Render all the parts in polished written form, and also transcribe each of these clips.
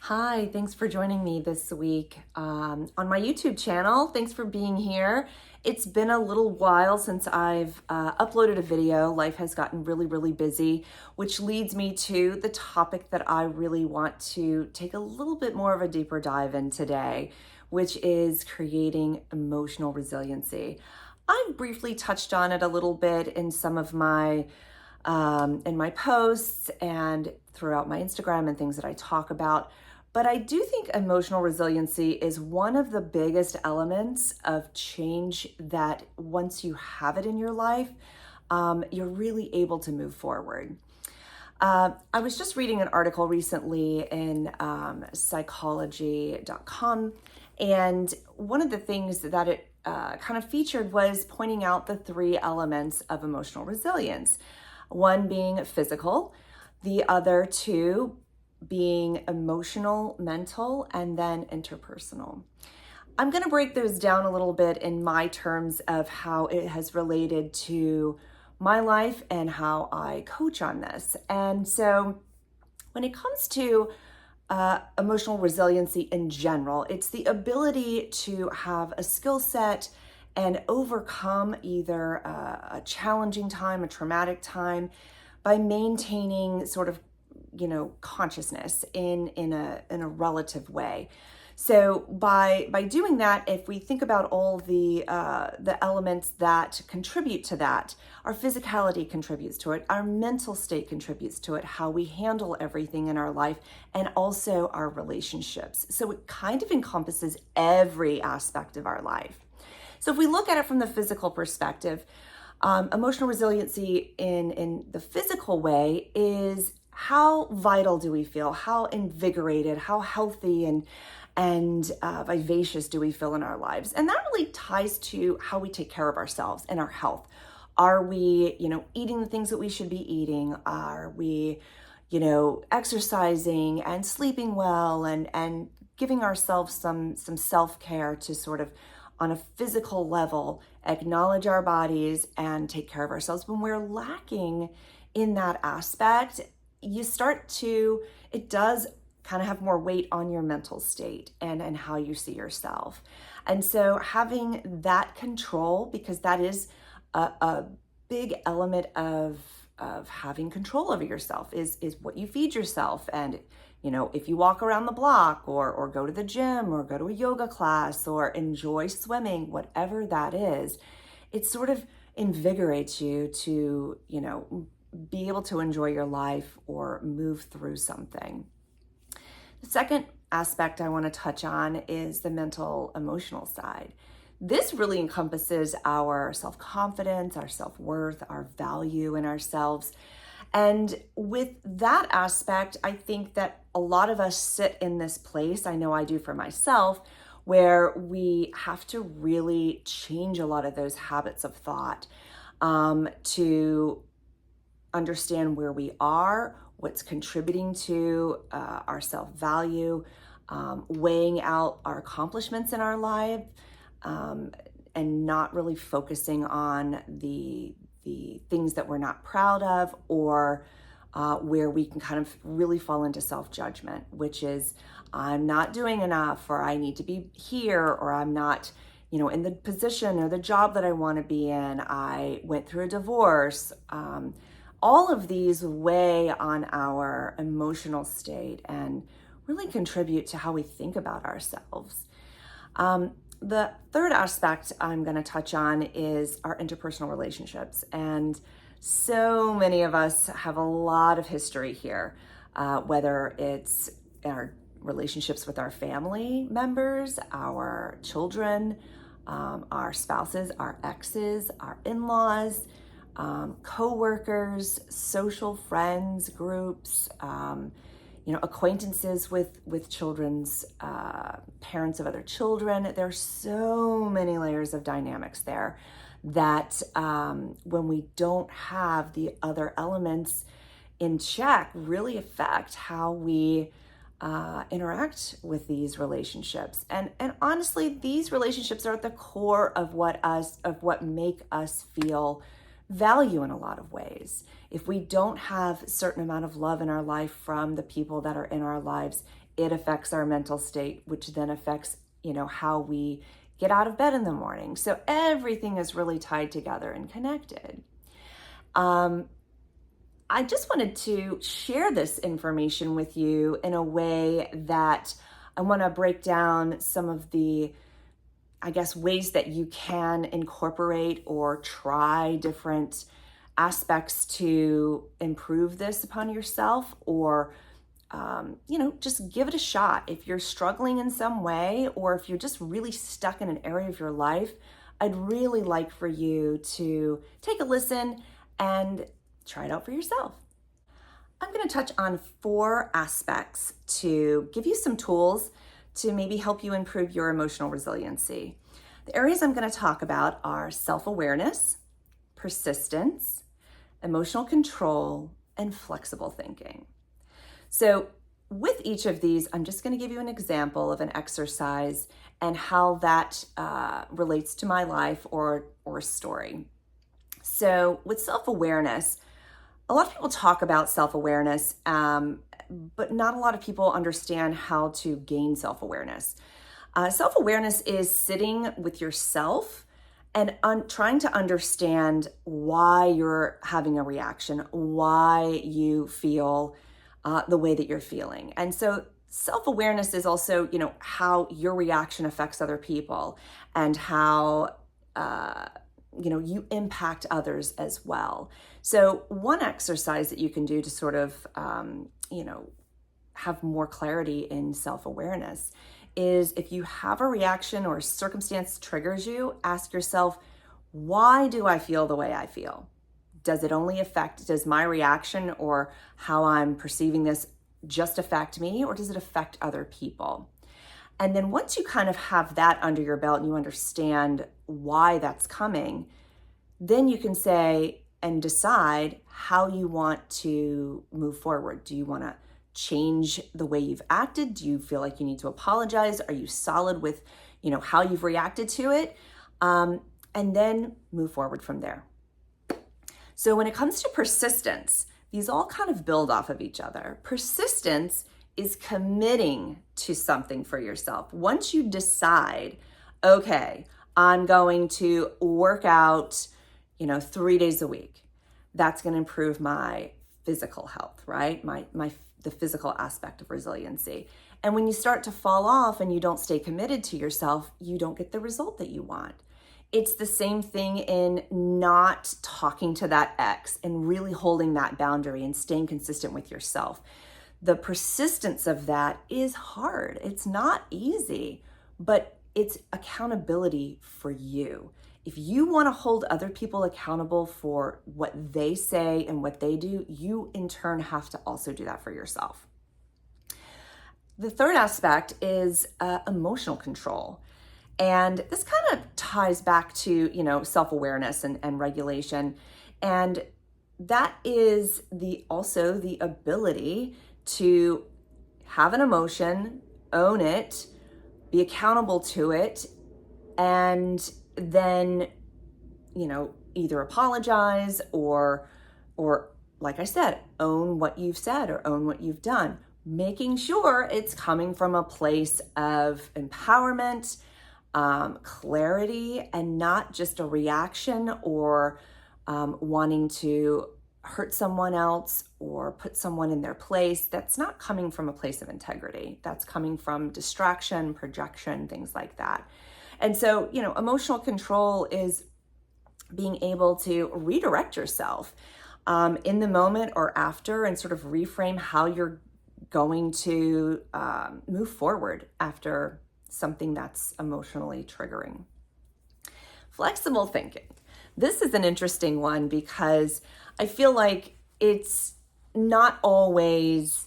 Hi, thanks for joining me this week on my YouTube channel. Thanks for being here. It's been a little while since I've uploaded a video. Life has gotten really busy, which leads me to the topic that I really want to take a little bit more of a deeper dive in today, which is creating emotional resiliency. I've briefly touched on it a little bit in some of my in my posts and throughout my Instagram and things that I talk about. But I do think emotional resiliency is one of the biggest elements of change that once you have it in your life, you're really able to move forward. I was just reading an article recently in psychology.com, and one of the things that it kind of featured was pointing out the three elements of emotional resilience. One being physical, the other two being emotional, mental, and then interpersonal. I'm going to break those down a little bit in my terms of how it has related to my life and how I coach on this. And so when it comes to emotional resiliency in general, it's the ability to have a skill set and overcome either a challenging time, a traumatic time, by maintaining sort of, consciousness in a relative way. So by doing that, if we think about all the elements that contribute to that, our physicality contributes to it, our mental state contributes to it, how we handle everything in our life, and also our relationships. So it kind of encompasses every aspect of our life. So if we look at it from the physical perspective, emotional resiliency in the physical way is how vital do we feel, how invigorated, how healthy and vivacious do we feel in our lives. And that really ties to how we take care of ourselves and our health. Are we, eating the things that we should be eating? Are we, exercising and sleeping well and giving ourselves some self-care to sort of on a physical level, acknowledge our bodies and take care of ourselves. When we're lacking in that aspect, it does kind of have more weight on your mental state and how you see yourself. And so having that control, because that is a big element of having control over yourself, is what you feed yourself. And if you walk around the block or go to the gym or go to a yoga class or enjoy swimming, whatever that is, it sort of invigorates you to, be able to enjoy your life or move through something. The second aspect I want to touch on is the mental emotional side. This really encompasses our self-confidence, our self-worth, our value in ourselves. And with that aspect, I think that a lot of us sit in this place, I know I do for myself, where we have to really change a lot of those habits of thought to understand where we are, what's contributing to our self-value, weighing out our accomplishments in our life, and not really focusing on the things that we're not proud of, or where we can kind of really fall into self-judgment, which is I'm not doing enough, or I need to be here, or I'm not, in the position or the job that I want to be in. I went through a divorce. All of these weigh on our emotional state and really contribute to how we think about ourselves. The third aspect I'm going to touch on is our interpersonal relationships. And so many of us have a lot of history here, whether it's our relationships with our family members, our children, our spouses, our exes, our in-laws, co-workers, social friends, groups, acquaintances with children's parents of other children. There's so many layers of dynamics there that when we don't have the other elements in check, really affect how we interact with these relationships. And honestly, these relationships are at the core of what make us feel value in a lot of ways. If we don't have a certain amount of love in our life from the people that are in our lives, it affects our mental state, which then affects, how we get out of bed in the morning. So everything is really tied together and connected. I just wanted to share this information with you in a way that I want to break down some of the, ways that you can incorporate or try different aspects to improve this upon yourself, or just give it a shot. If you're struggling in some way, or if you're just really stuck in an area of your life, I'd really like for you to take a listen and try it out for yourself. I'm going to touch on 4 aspects to give you some tools to maybe help you improve your emotional resiliency. The areas I'm going to talk about are self-awareness, persistence, emotional control, and flexible thinking. So with each of these, I'm just going to give you an example of an exercise and how that relates to my life or story. So with self-awareness, a lot of people talk about self-awareness, but not a lot of people understand how to gain self-awareness. Self-awareness is sitting with yourself and trying to understand why you're having a reaction, why you feel the way that you're feeling. And so self-awareness is also, how your reaction affects other people and how, you impact others as well. So one exercise that you can do to sort of, have more clarity in self-awareness is, if you have a reaction or a circumstance triggers you, ask yourself, why do I feel the way I feel? Does my reaction or how I'm perceiving this just affect me, or does it affect other people? And then once you kind of have that under your belt and you understand why that's coming, then you can say and decide how you want to move forward. Do you want to change the way you've acted? Do you feel like you need to apologize? Are you solid with, how you've reacted to it? And then move forward from there. So when it comes to persistence, these all kind of build off of each other. Persistence is committing to something for yourself. Once you decide, okay, I'm going to work out, 3 days a week, that's going to improve my physical health, right? The physical aspect of resiliency. And when you start to fall off and you don't stay committed to yourself, you don't get the result that you want. It's the same thing in not talking to that ex and really holding that boundary and staying consistent with yourself. The persistence of that is hard. It's not easy, but it's accountability for you. If you want to hold other people accountable for what they say and what they do, you in turn have to also do that for yourself. The third aspect is emotional control. And this kind of ties back to, self-awareness and regulation. And that is also the ability to have an emotion, own it, be accountable to it, and then, either apologize or like I said, own what you've said or own what you've done, making sure it's coming from a place of empowerment, clarity, and not just a reaction or wanting to hurt someone else or put someone in their place. That's not coming from a place of integrity. That's coming from distraction, projection, things like that. And so, emotional control is being able to redirect yourself in the moment or after, and sort of reframe how you're going to move forward after something that's emotionally triggering. Flexible thinking. This is an interesting one because I feel like it's not always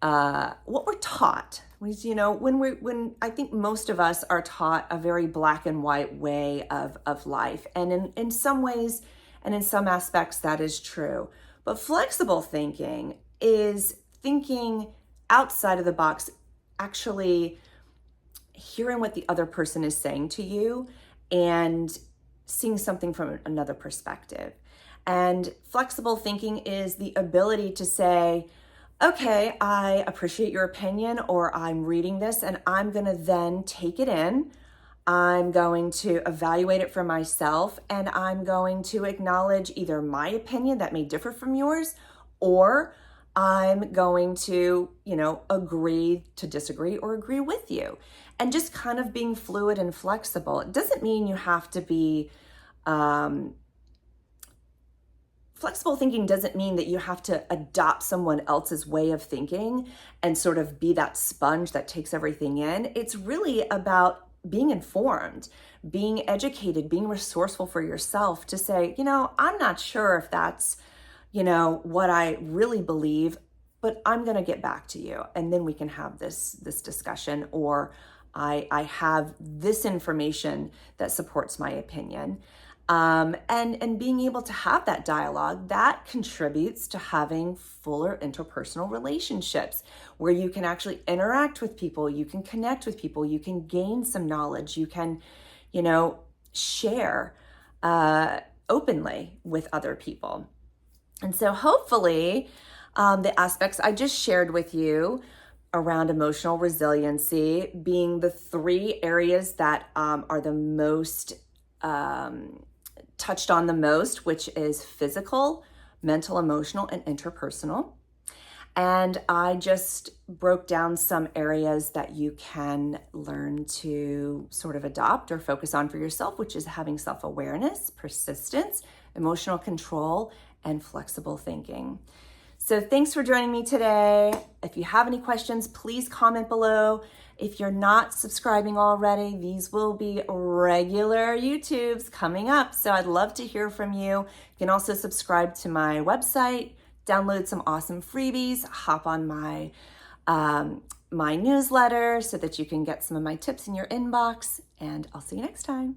what we're taught. When I think most of us are taught a very black and white way of life. And in some ways and in some aspects that is true. But flexible thinking is thinking outside of the box, actually hearing what the other person is saying to you and seeing something from another perspective. And flexible thinking is the ability to say, okay, I appreciate your opinion, or I'm reading this and I'm going to then take it in. I'm going to evaluate it for myself, and I'm going to acknowledge either my opinion that may differ from yours, or I'm going to, agree to disagree or agree with you. And just kind of being fluid and flexible. It doesn't mean you have to be, flexible thinking doesn't mean that you have to adopt someone else's way of thinking and sort of be that sponge that takes everything in. It's really about being informed, being educated, being resourceful for yourself to say, I'm not sure if that's, what I really believe, but I'm going to get back to you. And then we can have this discussion, or I have this information that supports my opinion. And being able to have that dialogue, that contributes to having fuller interpersonal relationships where you can actually interact with people, you can connect with people, you can gain some knowledge, you can, share openly with other people. And so hopefully the aspects I just shared with you around emotional resiliency being the 3 areas that are the most touched on the most, which is physical, mental, emotional, and interpersonal. And I just broke down some areas that you can learn to sort of adopt or focus on for yourself, which is having self-awareness, persistence, emotional control, and flexible thinking. So thanks for joining me today. If you have any questions, please comment below. If you're not subscribing already, these will be regular YouTubes coming up. So I'd love to hear from you. You can also subscribe to my website, download some awesome freebies, hop on my my newsletter so that you can get some of my tips in your inbox. And I'll see you next time.